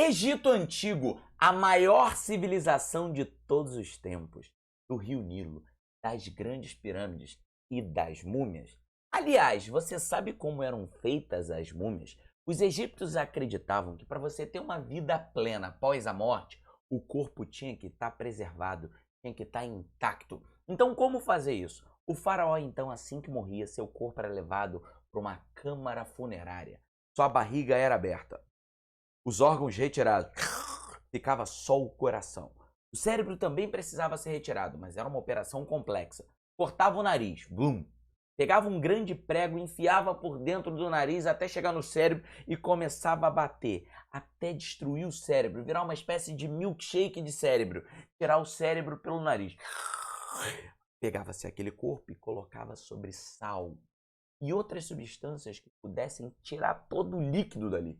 Egito Antigo, a maior civilização de todos os tempos, do Rio Nilo, das grandes pirâmides e das múmias. Aliás, você sabe como eram feitas as múmias? Os egípcios acreditavam que para você ter uma vida plena após a morte, o corpo tinha que estar preservado, tinha que estar intacto. Então, como fazer isso? O faraó, então, assim que morria, seu corpo era levado para uma câmara funerária. Sua barriga era aberta. Os órgãos retirados, ficava só o coração. O cérebro também precisava ser retirado, mas era uma operação complexa. Cortava o nariz, blum. Pegava um grande prego, enfiava por dentro do nariz até chegar no cérebro e começava a bater, até destruir o cérebro, virar uma espécie de milkshake de cérebro, tirar o cérebro pelo nariz. Pegava-se aquele corpo e colocava sobre sal e outras substâncias que pudessem tirar todo o líquido dali.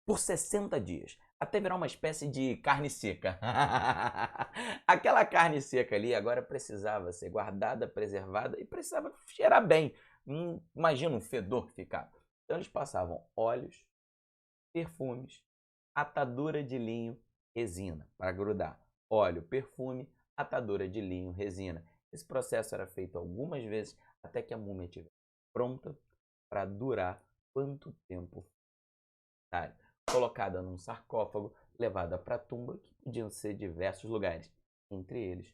Por 60 dias, até virar uma espécie de carne seca. Aquela carne seca ali agora precisava ser guardada, preservada e precisava cheirar bem. Imagina um fedor que ficava. Então eles passavam óleos, perfumes, atadura de linho, resina para grudar. Óleo, perfume, atadura de linho, resina. Esse processo era feito algumas vezes até que a múmia estivesse pronta para durar quanto tempo necessário. Colocada num sarcófago, levada para a tumba, que podiam ser diversos lugares, entre eles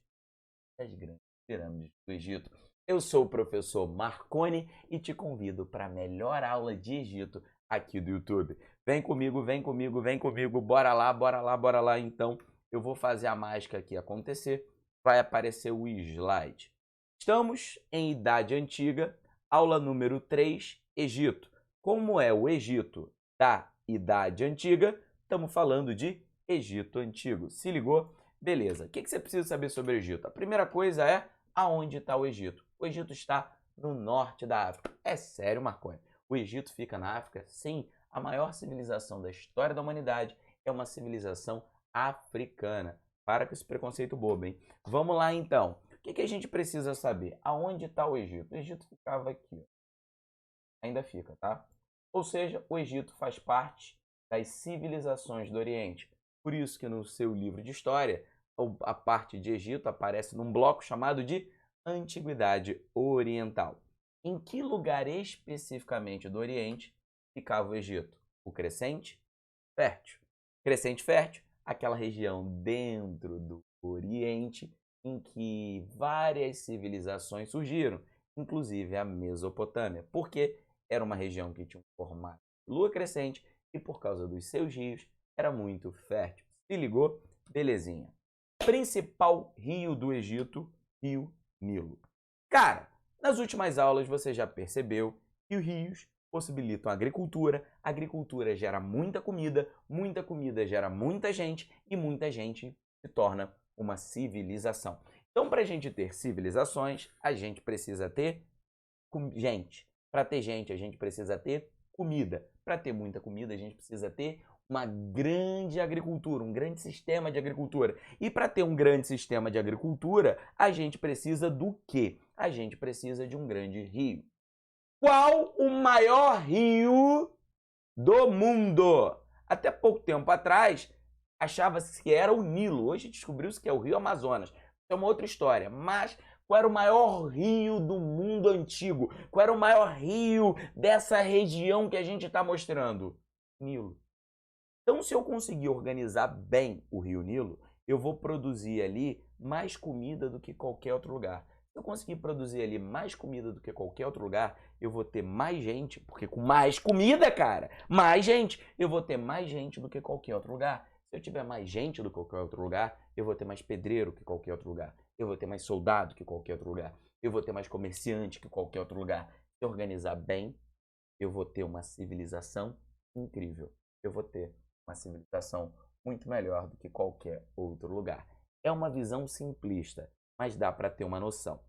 as grandes pirâmides do Egito. Eu sou o professor Marconi e te convido para a melhor aula de Egito aqui do YouTube. Vem comigo, vem comigo, vem comigo, bora lá, bora lá, bora lá. Então, eu vou fazer a mágica aqui acontecer, vai aparecer o slide. Estamos em Idade Antiga, aula número 3, Egito. Como é o Egito da Idade Antiga, estamos falando de Egito Antigo. Se ligou? Beleza. O que você precisa saber sobre o Egito? A primeira coisa é aonde está o Egito. O Egito está no norte da África. É sério, Marconi? O Egito fica na África? Sim. A maior civilização da história da humanidade é uma civilização africana. Para com esse preconceito bobo, hein? Vamos lá, então. O que a gente precisa saber? Aonde está o Egito? O Egito ficava aqui. Ainda fica, tá? Ou seja, o Egito faz parte das civilizações do Oriente. Por isso que no seu livro de história, a parte de Egito aparece num bloco chamado de Antiguidade Oriental. Em que lugar especificamente do Oriente ficava o Egito? O Crescente Fértil. Crescente Fértil, aquela região dentro do Oriente em que várias civilizações surgiram, inclusive a Mesopotâmia. Por quê? Era uma região que tinha um formato de lua crescente e, por causa dos seus rios, era muito fértil. Se ligou? Belezinha. Principal rio do Egito, Rio Nilo. Cara, nas últimas aulas você já percebeu que os rios possibilitam a agricultura gera muita comida gera muita gente e muita gente se torna uma civilização. Então, para a gente ter civilizações, a gente precisa ter gente. Para ter gente, a gente precisa ter comida. Para ter muita comida, a gente precisa ter uma grande agricultura, um grande sistema de agricultura. E para ter um grande sistema de agricultura, a gente precisa do quê? A gente precisa de um grande rio. Qual o maior rio do mundo? Até pouco tempo atrás, achava-se que era o Nilo. Hoje descobriu-se que é o Rio Amazonas. É uma outra história, mas qual era o maior rio do mundo antigo? Qual era o maior rio dessa região que a gente está mostrando? Nilo. Então, se eu conseguir organizar bem o Rio Nilo, eu vou produzir ali mais comida do que qualquer outro lugar. Se eu conseguir produzir ali mais comida do que qualquer outro lugar, eu vou ter mais gente, porque com mais comida, cara, mais gente, eu vou ter mais gente do que qualquer outro lugar. Se eu tiver mais gente do que qualquer outro lugar, eu vou ter mais pedreiro que qualquer outro lugar. Eu vou ter mais soldado que qualquer outro lugar. Eu vou ter mais comerciante que qualquer outro lugar. Se eu organizar bem, eu vou ter uma civilização incrível. Eu vou ter uma civilização muito melhor do que qualquer outro lugar. É uma visão simplista, mas dá para ter uma noção.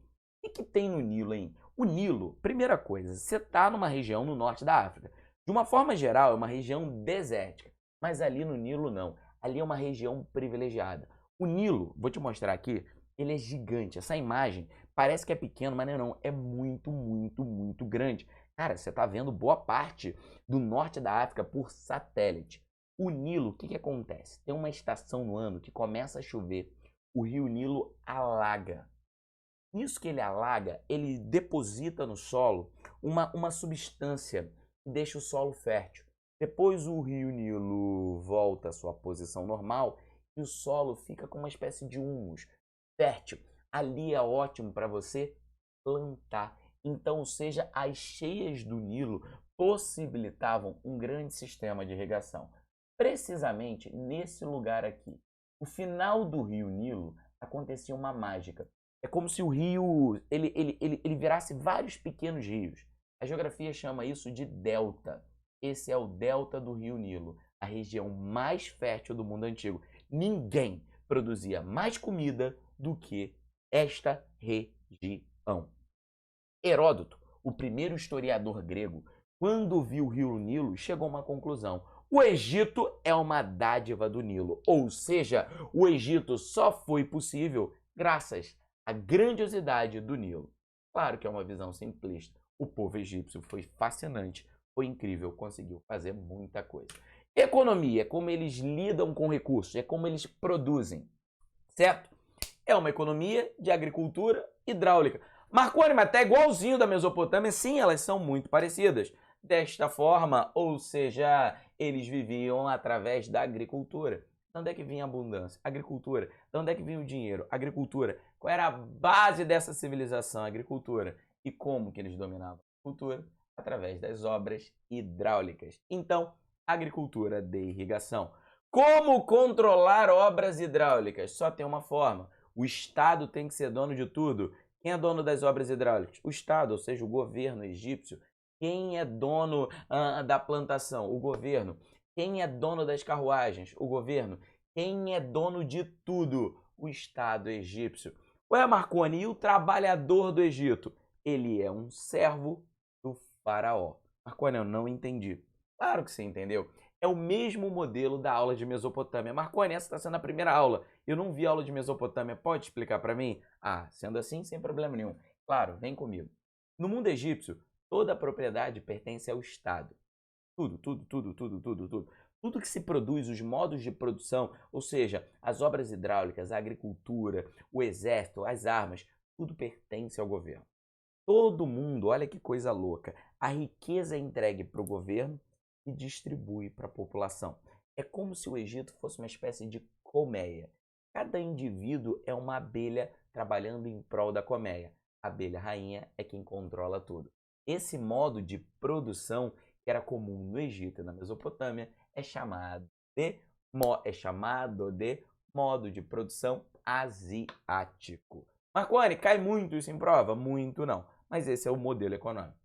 O que tem no Nilo, hein? O Nilo, primeira coisa, você está numa região no norte da África. De uma forma geral, é uma região desértica, mas ali no Nilo não. Ali é uma região privilegiada. O Nilo, vou te mostrar aqui, ele é gigante. Essa imagem parece que é pequeno, mas não, é muito, muito, muito grande. Cara, você está vendo boa parte do norte da África por satélite. O Nilo, o que acontece? Tem uma estação no ano que começa a chover, o rio Nilo alaga. Nisso que ele alaga, ele deposita no solo uma substância que deixa o solo fértil. Depois o rio Nilo volta à sua posição normal e o solo fica com uma espécie de humus fértil. Ali é ótimo para você plantar. Então, ou seja, as cheias do Nilo possibilitavam um grande sistema de irrigação. Precisamente nesse lugar aqui, no final do rio Nilo, acontecia uma mágica. É como se o rio ele virasse vários pequenos rios. A geografia chama isso de delta. Esse é o delta do rio Nilo, a região mais fértil do mundo antigo. Ninguém produzia mais comida do que esta região. Heródoto, o primeiro historiador grego, quando viu o rio Nilo, chegou a uma conclusão. O Egito é uma dádiva do Nilo, ou seja, o Egito só foi possível graças à grandiosidade do Nilo. Claro que é uma visão simplista. O povo egípcio foi fascinante, foi incrível, conseguiu fazer muita coisa. Economia é como eles lidam com recursos, é como eles produzem, certo? É uma economia de agricultura hidráulica. Marconi, mas tá igualzinho da Mesopotâmia? Sim, elas são muito parecidas. Desta forma, ou seja, eles viviam através da agricultura. De onde é que vinha a abundância? Agricultura. De onde é que vinha o dinheiro? Agricultura. Qual era a base dessa civilização? Agricultura. E como que eles dominavam a agricultura? Através das obras hidráulicas. Então, agricultura de irrigação. Como controlar obras hidráulicas? Só tem uma forma. O Estado tem que ser dono de tudo. Quem é dono das obras hidráulicas? O Estado, ou seja, o governo egípcio. Quem é dono da plantação? O governo. Quem é dono das carruagens? O governo. Quem é dono de tudo? O Estado egípcio. Ué, Marconi, e o trabalhador do Egito? Ele é um servo do faraó. Marconi, eu não entendi. Claro que você entendeu. É o mesmo modelo da aula de Mesopotâmia. Marconi, essa está sendo a primeira aula. Eu não vi aula de Mesopotâmia. Pode explicar para mim? Ah, sendo assim, sem problema nenhum. Claro, vem comigo. No mundo egípcio, toda a propriedade pertence ao Estado. Tudo. Tudo que se produz, os modos de produção, ou seja, as obras hidráulicas, a agricultura, o exército, as armas, tudo pertence ao governo. Todo mundo, olha que coisa louca, a riqueza é entregue para o governo e distribui para a população. É como se o Egito fosse uma espécie de colmeia. Cada indivíduo é uma abelha trabalhando em prol da colmeia. A abelha rainha é quem controla tudo. Esse modo de produção que era comum no Egito e na Mesopotâmia é chamado de modo de produção asiático. Marconi, cai muito isso em prova? Muito não, mas esse é o modelo econômico.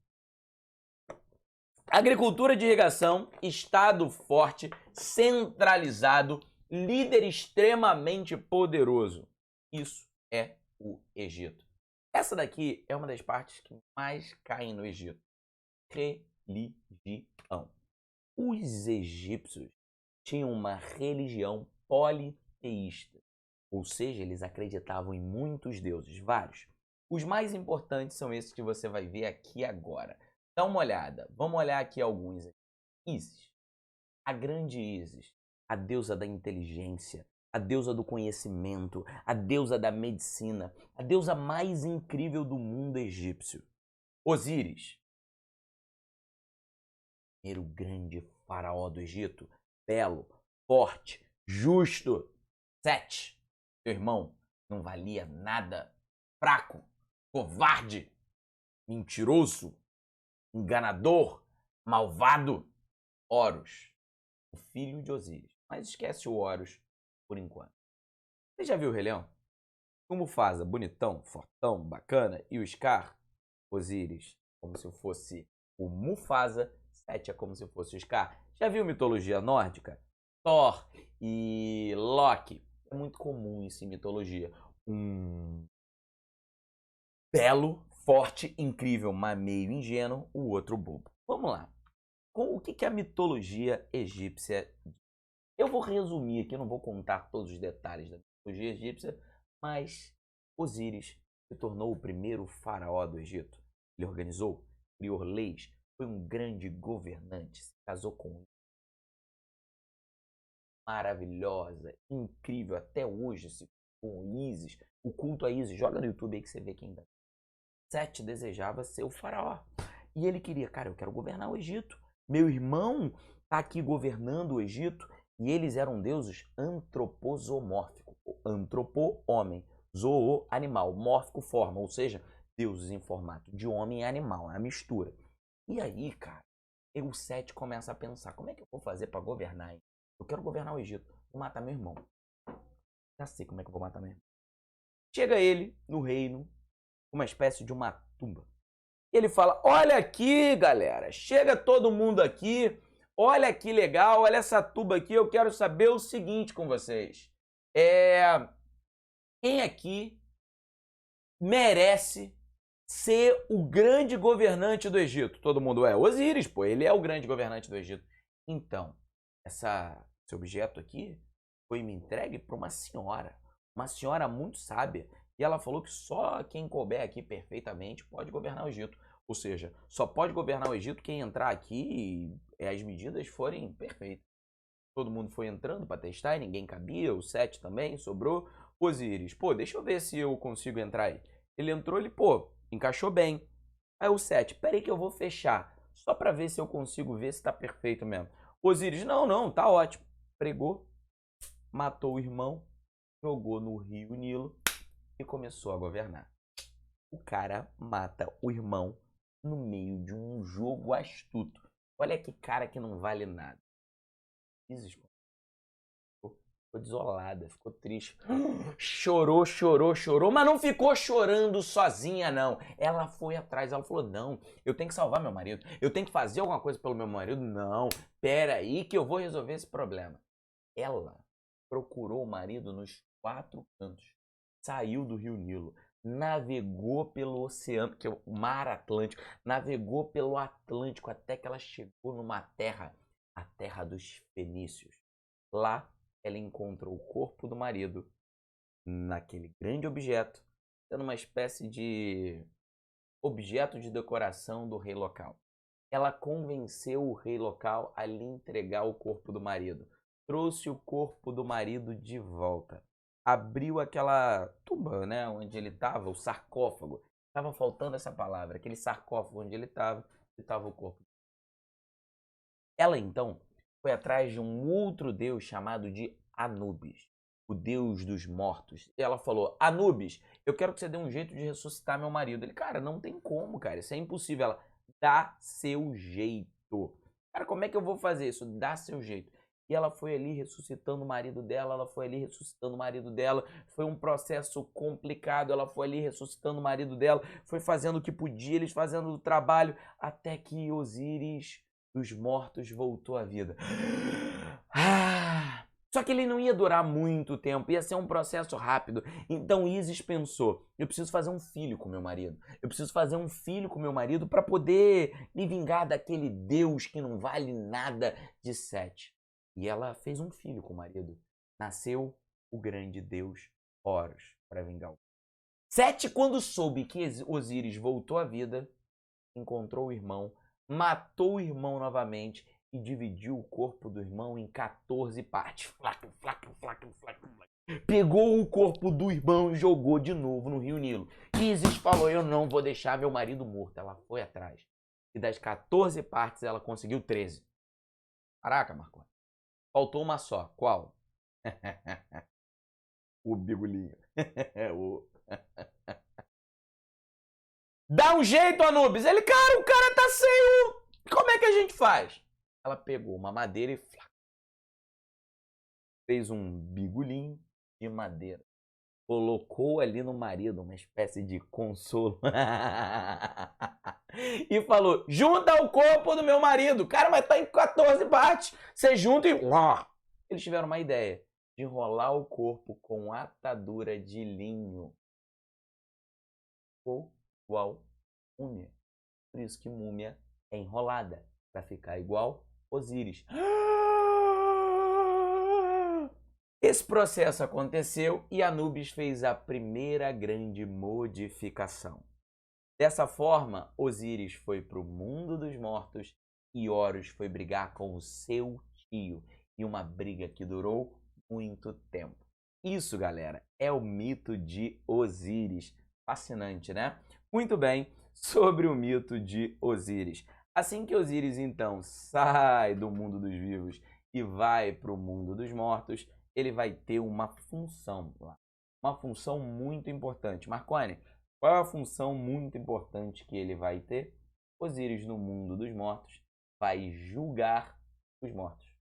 Agricultura de irrigação, Estado forte, centralizado, líder extremamente poderoso. Isso é o Egito. Essa daqui é uma das partes que mais caem no Egito. Religião. Os egípcios tinham uma religião politeísta, ou seja, eles acreditavam em muitos deuses, vários. Os mais importantes são esses que você vai ver aqui agora. Dá uma olhada, vamos olhar aqui alguns. Ísis, a grande Ísis, a deusa da inteligência, a deusa do conhecimento, a deusa da medicina, a deusa mais incrível do mundo egípcio. Osíris, primeiro grande faraó do Egito, belo, forte, justo. Sete, seu irmão, não valia nada, fraco, covarde, mentiroso, enganador, malvado. Horus, o filho de Osíris. Mas esquece o Horus por enquanto. Você já viu o Rei Leão? O Mufasa, bonitão, fortão, bacana, e o Scar, Osíris, como se fosse o Mufasa, Sete é como se fosse o Scar. Já viu mitologia nórdica? Thor e Loki. É muito comum isso em mitologia. Um belo, forte, incrível, mas meio ingênuo, o outro bobo. Vamos lá. O que é a mitologia egípcia? Eu vou resumir aqui, não vou contar todos os detalhes da mitologia egípcia, mas Osíris se tornou o primeiro faraó do Egito. Ele organizou, criou leis, foi um grande governante, se casou com maravilhosa, incrível, até hoje, com Ísis, o culto a Ísis, joga no YouTube aí que você vê quem dá. Sete desejava ser o faraó. E ele queria, cara, eu quero governar o Egito. Meu irmão tá aqui governando o Egito. E eles eram deuses antroposomórficos. Antropo, homem. Zoo, animal. Mórfico, forma. Ou seja, deuses em formato de homem e animal. É a mistura. E aí, cara, o Sete começa a pensar, como é que eu vou fazer para governar? Eu quero governar o Egito. Vou matar meu irmão. Já sei como é que eu vou matar meu irmão. Chega ele no reino, uma espécie de uma tumba. Ele fala, olha aqui, galera, chega todo mundo aqui, olha que legal, olha essa tuba aqui, eu quero saber o seguinte com vocês. Quem aqui merece ser o grande governante do Egito? Todo mundo é Osíris, pô, ele é o grande governante do Egito. Então, esse objeto aqui foi me entregue para uma senhora muito sábia, e ela falou que só quem couber aqui perfeitamente pode governar o Egito. Ou seja, só pode governar o Egito quem entrar aqui e as medidas forem perfeitas. Todo mundo foi entrando para testar e ninguém cabia, o Sete também, sobrou. Osíris, pô, deixa eu ver se eu consigo entrar aí. Ele entrou, ele, pô, encaixou bem. Aí o Sete, peraí que eu vou fechar, só para ver se eu consigo ver se tá perfeito mesmo. Osíris, não, tá ótimo. Pregou, matou o irmão, jogou no rio Nilo e começou a governar. O cara mata o irmão no meio de um jogo astuto. Olha que cara que não vale nada. Isis ficou desolada, ficou triste. Chorou, mas não ficou chorando sozinha, não. Ela foi atrás, ela falou, não, eu tenho que salvar meu marido, eu tenho que fazer alguma coisa pelo meu marido. Não, pera aí que eu vou resolver esse problema. Ela procurou o marido nos 4 cantos, saiu do rio Nilo, navegou pelo oceano, que é o mar Atlântico, navegou pelo Atlântico até que ela chegou numa terra, a terra dos fenícios. Lá ela encontrou o corpo do marido naquele grande objeto, sendo uma espécie de objeto de decoração do rei local. Ela convenceu o rei local a lhe entregar o corpo do marido. Trouxe o corpo do marido de volta. Abriu aquela tumba, né, onde ele estava, o sarcófago. Estava faltando essa palavra, aquele sarcófago onde ele estava o corpo. Ela então foi atrás de um outro deus chamado de Anubis, o deus dos mortos. E ela falou, Anubis, eu quero que você dê um jeito de ressuscitar meu marido. Ele, cara, não tem como, cara, isso é impossível. Ela, dá seu jeito. Cara, como é que eu vou fazer isso? Dá seu jeito. E ela foi ali ressuscitando o marido dela, ela foi ali ressuscitando o marido dela. Foi um processo complicado, ela foi ali ressuscitando o marido dela, foi fazendo o que podia, eles fazendo o trabalho, até que Osíris dos mortos voltou à vida. Só que ele não ia durar muito tempo, ia ser um processo rápido. Então Ísis pensou, eu preciso fazer um filho com meu marido. Eu preciso fazer um filho com meu marido para poder me vingar daquele Deus que não vale nada de Sete. E ela fez um filho com o marido. Nasceu o grande Deus Horus para vingar. Sete, quando soube que Osíris voltou à vida, encontrou o irmão, matou o irmão novamente e dividiu o corpo do irmão em 14 partes. Pegou o corpo do irmão e jogou de novo no rio Nilo. Ísis falou, eu não vou deixar meu marido morto. Ela foi atrás. E das 14 partes ela conseguiu 13. Caraca, Marconi. Faltou uma só. Qual? O bigolinho. Dá um jeito, Anubis. Ele, cara, o cara tá sem o... Como é que a gente faz? Ela pegou uma madeira e fez um bigolinho de madeira. Colocou ali no marido uma espécie de consolo. E falou, junta o corpo do meu marido. Cara, mas tá em 14 partes. Você junta e... Eles tiveram uma ideia de enrolar o corpo com atadura de linho. Ou igual múmia. Por isso que múmia é enrolada, para ficar igual Osíris. Esse processo aconteceu e Anubis fez a primeira grande modificação. Dessa forma, Osíris foi para o mundo dos mortos e Horus foi brigar com o seu tio. e uma briga que durou muito tempo. Isso, galera, é o mito de Osíris. Fascinante, né? Muito bem, sobre o mito de Osíris. Assim que Osíris, então, sai do mundo dos vivos e vai para o mundo dos mortos, ele vai ter uma função lá. Uma função muito importante. Marconi, qual é a função muito importante que ele vai ter? Osíris, no mundo dos mortos, vai julgar os mortos.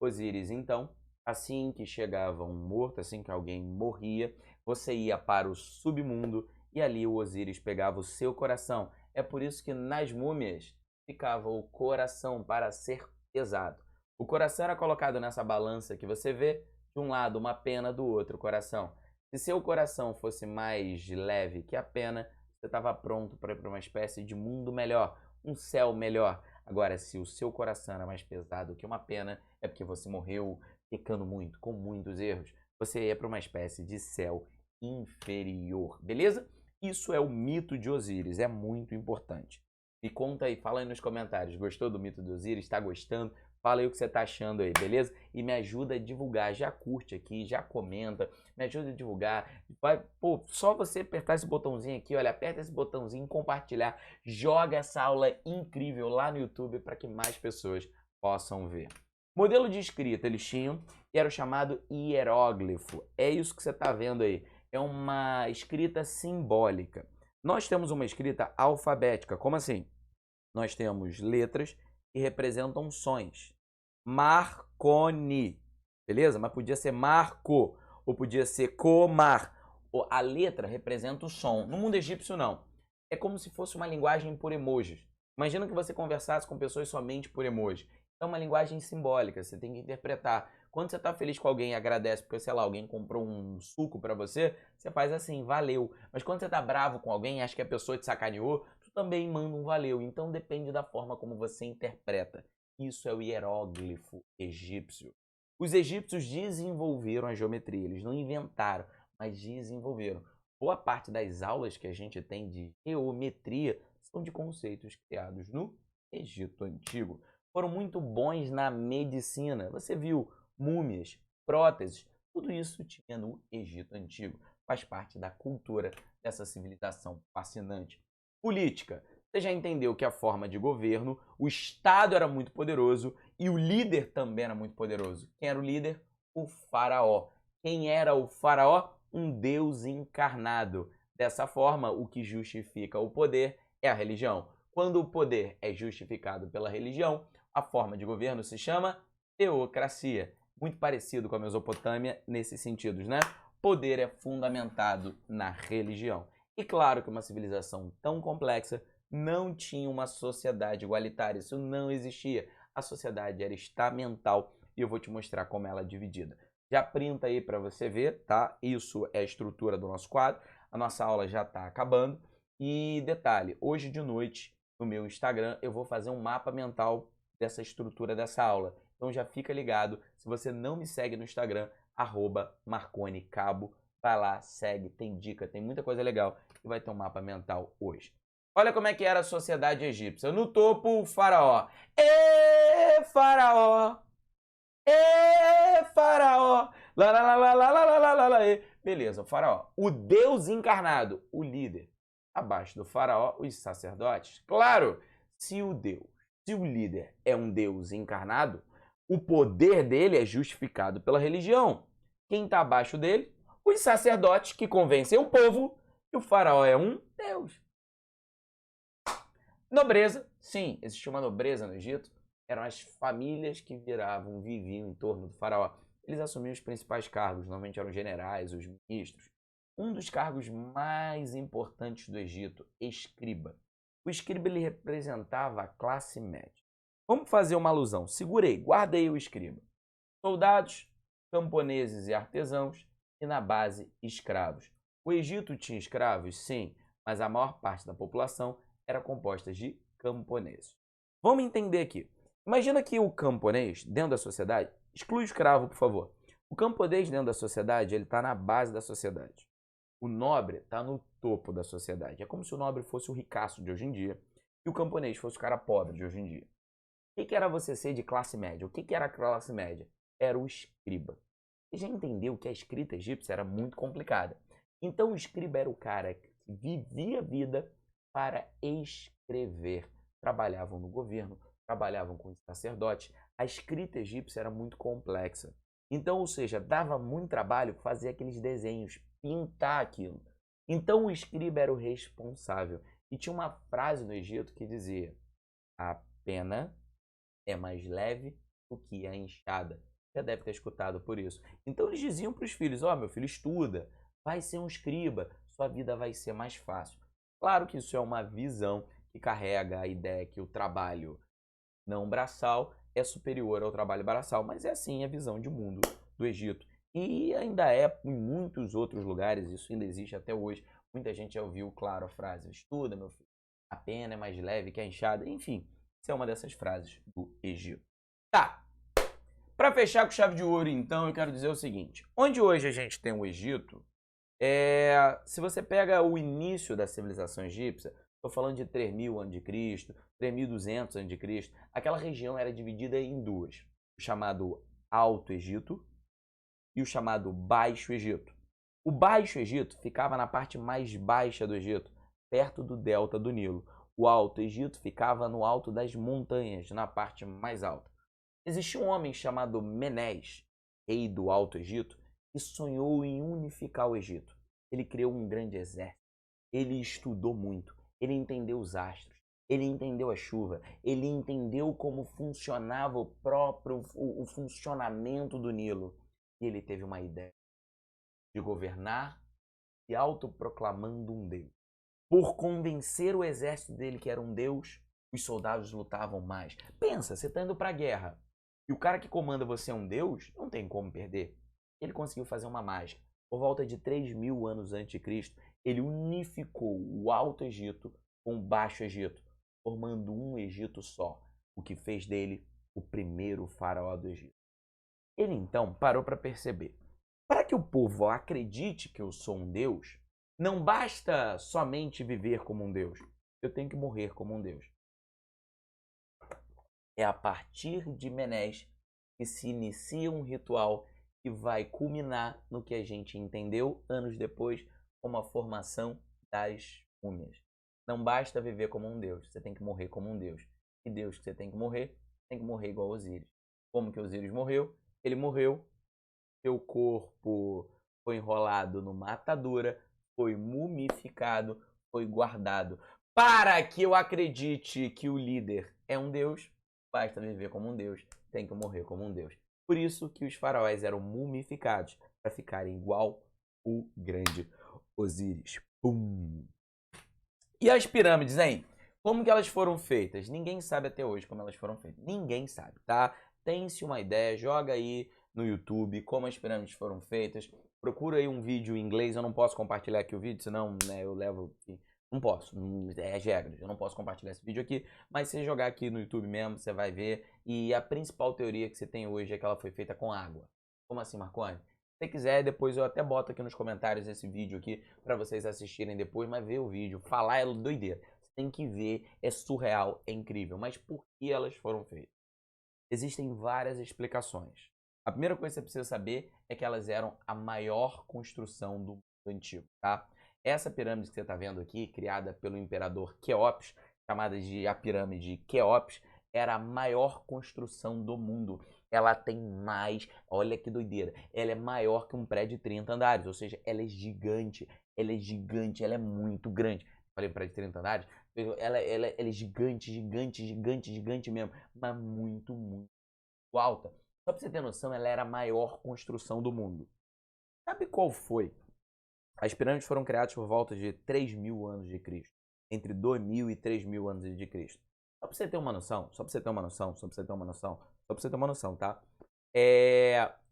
Osíris, então, assim que chegava um morto, assim que alguém morria, você ia para o submundo e ali o Osíris pegava o seu coração. É por isso que nas múmias ficava o coração para ser pesado. O coração era colocado nessa balança que você vê, de um lado uma pena, do outro o coração. Se seu coração fosse mais leve que a pena, você estava pronto para ir para uma espécie de mundo melhor, um céu melhor. Agora, se o seu coração era mais pesado que uma pena, é porque você morreu pecando muito, com muitos erros. Você ia para uma espécie de céu inferior, beleza? Isso é o mito de Osíris, é muito importante. Me conta aí, fala aí nos comentários, gostou do mito de Osíris? Está gostando? Fala aí o que você está achando aí, beleza? E me ajuda a divulgar, já curte aqui, já comenta, me ajuda a divulgar. Vai, pô, só você apertar esse botãozinho aqui, olha, aperta esse botãozinho, compartilhar, joga essa aula incrível lá no YouTube para que mais pessoas possam ver. Modelo de escrita eles tinham e era o chamado hieróglifo. É isso que você está vendo aí. É uma escrita simbólica. Nós temos uma escrita alfabética. Como assim? Nós temos letras que representam sons. Marconi, beleza? Mas podia ser Marco, ou podia ser Comar. A letra representa o som. No mundo egípcio, não. É como se fosse uma linguagem por emojis. Imagina que você conversasse com pessoas somente por emoji. É uma linguagem simbólica, você tem que interpretar. Quando você está feliz com alguém e agradece porque, sei lá, alguém comprou um suco para você, você faz assim, valeu. Mas quando você está bravo com alguém e acha que a pessoa te sacaneou, tu também manda um valeu. Então depende da forma como você interpreta. Isso é o hieróglifo egípcio. Os egípcios desenvolveram a geometria, eles não inventaram, mas desenvolveram. Boa parte das aulas que a gente tem de geometria são de conceitos criados no Egito Antigo. Foram muito bons na medicina. Você viu múmias, próteses, tudo isso tinha no Egito Antigo. Faz parte da cultura dessa civilização fascinante. Política. Você já entendeu que a forma de governo, o Estado era muito poderoso e o líder também era muito poderoso. Quem era o líder? O faraó. Quem era o faraó? Um deus encarnado. Dessa forma, o que justifica o poder é a religião. Quando o poder é justificado pela religião, a forma de governo se chama teocracia. Muito parecido com a Mesopotâmia nesses sentidos, né? Poder é fundamentado na religião. E claro que uma civilização tão complexa não tinha uma sociedade igualitária, isso não existia. A sociedade era estamental e eu vou te mostrar como ela é dividida. Já printa aí para você ver, tá? Isso é a estrutura do nosso quadro. A nossa aula já está acabando. E detalhe, hoje de noite no meu Instagram eu vou fazer um mapa mental dessa estrutura dessa aula. Então já fica ligado, se você não me segue no Instagram, @marconicabo, vai lá, segue, tem dica, tem muita coisa legal e vai ter um mapa mental hoje. Olha como é que era a sociedade egípcia. No topo, o faraó. Ê, faraó! Ê, faraó! Lá, lá, lá, lá, lá, lá, lá, lá, lá, lá, ê. Beleza, o faraó. O deus encarnado, o líder. Abaixo do faraó, os sacerdotes. Claro, se o líder é um deus encarnado, o poder dele é justificado pela religião. Quem está abaixo dele? Os sacerdotes que convencem o povo que o faraó é um deus. Nobreza, sim, existia uma nobreza no Egito. Eram as famílias que viviam em torno do faraó. Eles assumiam os principais cargos, normalmente eram os generais, os ministros. Um dos cargos mais importantes do Egito, escriba. O escriba ele representava a classe média. Vamos fazer uma alusão. Segurei, guardei o escriba. Soldados, camponeses e artesãos, e na base, escravos. O Egito tinha escravos? Sim, mas a maior parte da população era composta de camponeses. Vamos entender aqui. Imagina que o camponês, dentro da sociedade, exclui o escravo, por favor. O camponês dentro da sociedade, ele está na base da sociedade. O nobre está no topo da sociedade. É como se o nobre fosse o ricaço de hoje em dia e o camponês fosse o cara pobre de hoje em dia. O que era você ser de classe média? O que era a classe média? era o escriba. Você já entendeu que a escrita egípcia era muito complicada. Então o escriba era o cara que vivia a vida para escrever. Trabalhavam no governo, trabalhavam com os sacerdotes. A escrita egípcia era muito complexa. Então, ou seja, dava muito trabalho fazer aqueles desenhos, pintar aquilo. Então o escriba era o responsável. E tinha uma frase no Egito que dizia: a pena é mais leve do que a enxada. Já deve ter escutado por isso. Então eles diziam para os filhos: ó, meu filho, estuda, vai ser um escriba, sua vida vai ser mais fácil. Claro que isso é uma visão que carrega a ideia que o trabalho não braçal é superior ao trabalho braçal, mas é assim a visão de mundo do Egito. E ainda é em muitos outros lugares, isso ainda existe até hoje. Muita gente já ouviu, claro, a frase: estuda, meu filho, a pena é mais leve que a enxada. Enfim, essa é uma dessas frases do Egito. Tá, para fechar com chave de ouro, então, eu quero dizer o seguinte: onde hoje a gente tem o Egito, se você pega o início da civilização egípcia, estou falando de 3000 a.C., 3200 a.C., aquela região era dividida em duas: o chamado Alto Egito e o chamado Baixo Egito. O Baixo Egito ficava na parte mais baixa do Egito, perto do delta do Nilo. O Alto Egito ficava no alto das montanhas, na parte mais alta. Existia um homem chamado Menés, rei do Alto Egito, que sonhou em unificar o Egito. Ele criou um grande exército. Ele estudou muito. Ele entendeu os astros. Ele entendeu a chuva. Ele entendeu como funcionava o funcionamento do Nilo. E ele teve uma ideia de governar se autoproclamando um deus. Por convencer o exército dele que era um deus, os soldados lutavam mais. Pensa, você está indo para a guerra e o cara que comanda você é um deus, não tem como perder. Ele conseguiu fazer uma mágica. Por volta de 3000 anos antes de Cristo, ele unificou o Alto Egito com o Baixo Egito, formando um Egito só, o que fez dele o primeiro faraó do Egito. Ele então parou para perceber: para que o povo acredite que eu sou um deus, não basta somente viver como um deus, eu tenho que morrer como um deus. É a partir de Menés que se inicia um ritual que vai culminar no que a gente entendeu anos depois como a formação das múmias. Não basta viver como um deus, você tem que morrer como um deus. E Deus que você tem que morrer igual Osíris. Como que Osíris morreu? Ele morreu, seu corpo foi enrolado numa atadura, foi mumificado, foi guardado. Para que eu acredite que o líder é um deus, basta viver como um deus, tem que morrer como um deus. Por isso que os faraós eram mumificados, para ficarem igual o grande Osíris. Pum. E as pirâmides, hein? Como que elas foram feitas? Ninguém sabe até hoje como elas foram feitas. Ninguém sabe, tá? Tem-se uma ideia, joga aí no YouTube como as pirâmides foram feitas. Procura aí um vídeo em inglês. Eu não posso compartilhar aqui o vídeo, senão né, eu levo... Não posso, é as regras. Eu não posso compartilhar esse vídeo aqui. Mas se jogar aqui no YouTube mesmo, você vai ver. E a principal teoria que você tem hoje é que ela foi feita com água. Como assim, Marconi? Se você quiser, depois eu até boto aqui nos comentários esse vídeo aqui para vocês assistirem depois, mas ver o vídeo, falar é doideira. Você tem que ver, é surreal, é incrível. Mas por que elas foram feitas? Existem várias explicações. A primeira coisa que você precisa saber é que elas eram a maior construção do mundo antigo, tá? Essa pirâmide que você está vendo aqui, criada pelo imperador Quéops, chamada de a pirâmide Quéops, era a maior construção do mundo. Ela tem mais, olha que doideira, ela é maior que um prédio de 30 andares, ou seja, ela é gigante, ela é muito grande. Falei prédio de 30 andares? Ela é gigante, gigante, gigante, gigante mesmo, mas muito, muito alta. Só pra você ter noção, ela era a maior construção do mundo. Sabe qual foi? As pirâmides foram criadas por volta de 3000 anos de Cristo. Entre 2000 e 3000 anos de Cristo. Só pra você ter uma noção, só pra você ter uma noção, só pra você ter uma noção, só pra você ter uma noção, tá?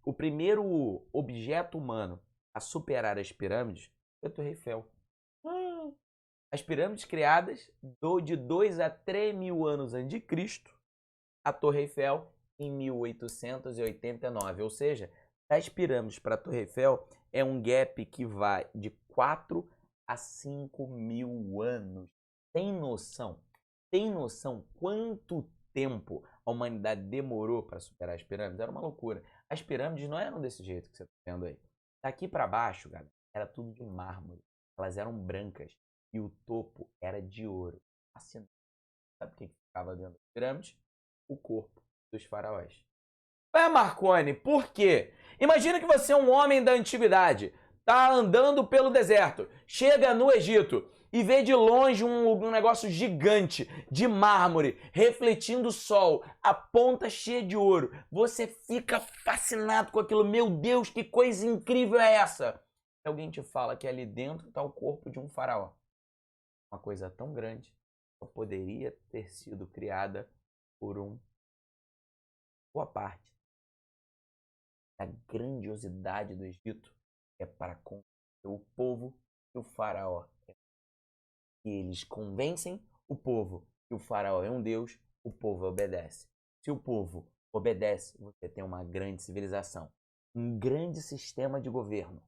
O primeiro objeto humano a superar as pirâmides foi a Torre Eiffel. As pirâmides criadas de 2 a 3 mil anos antes de Cristo, a Torre Eiffel em 1889. Ou seja, das pirâmides para a Torre Eiffel é um gap que vai de 4 a 5 mil anos. Tem noção? Tem noção quanto tempo a humanidade demorou para superar as pirâmides? Era uma loucura. As pirâmides não eram desse jeito que você está vendo aí. Daqui para baixo, galera, era tudo de mármore. Elas eram brancas e o topo era de ouro. Fascinante. Sabe o que ficava dentro das pirâmides? O corpo dos faraós. Marconi, por quê? Imagina que você é um homem da antiguidade, tá andando pelo deserto, chega no Egito e vê de longe um negócio gigante de mármore, refletindo o sol, a ponta cheia de ouro. Você fica fascinado com aquilo. Meu Deus, que coisa incrível é essa? Alguém te fala que ali dentro está o corpo de um faraó. Uma coisa tão grande só poderia ter sido criada por boa parte da grandiosidade do Egito é para convencer o povo que o faraó é. E eles convencem o povo que o faraó é um deus, o povo obedece. Se o povo obedece, você tem uma grande civilização, um grande sistema de governo,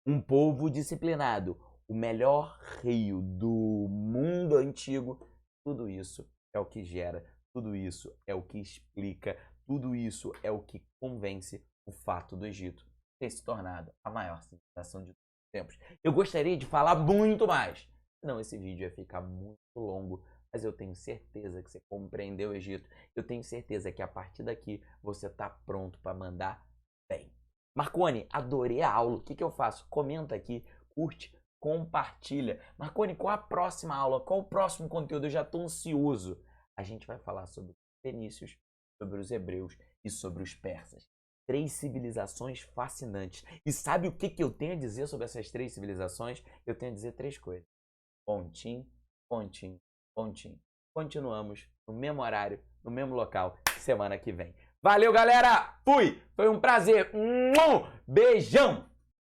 um povo disciplinado, o melhor rio do mundo antigo. Tudo isso é o que gera, tudo isso é o que explica, tudo isso é o que convence o fato do Egito ter se tornado a maior civilização de todos os tempos. Eu gostaria de falar muito mais, senão esse vídeo ia ficar muito longo, mas eu tenho certeza que você compreendeu o Egito. Eu tenho certeza que a partir daqui você está pronto para mandar bem. Marconi, adorei a aula. O que eu faço? Comenta aqui, curte, compartilha. Marconi, qual a próxima aula? Qual o próximo conteúdo? Eu já estou ansioso. A gente vai falar sobre os fenícios, sobre os hebreus e sobre os persas. 3 civilizações fascinantes. E sabe o que eu tenho a dizer sobre essas 3 civilizações? Eu tenho a dizer 3 coisas. Pontinho, pontinho, pontinho. Continuamos no mesmo horário, no mesmo local, semana que vem. Valeu, galera! Fui! Foi um prazer! Beijão!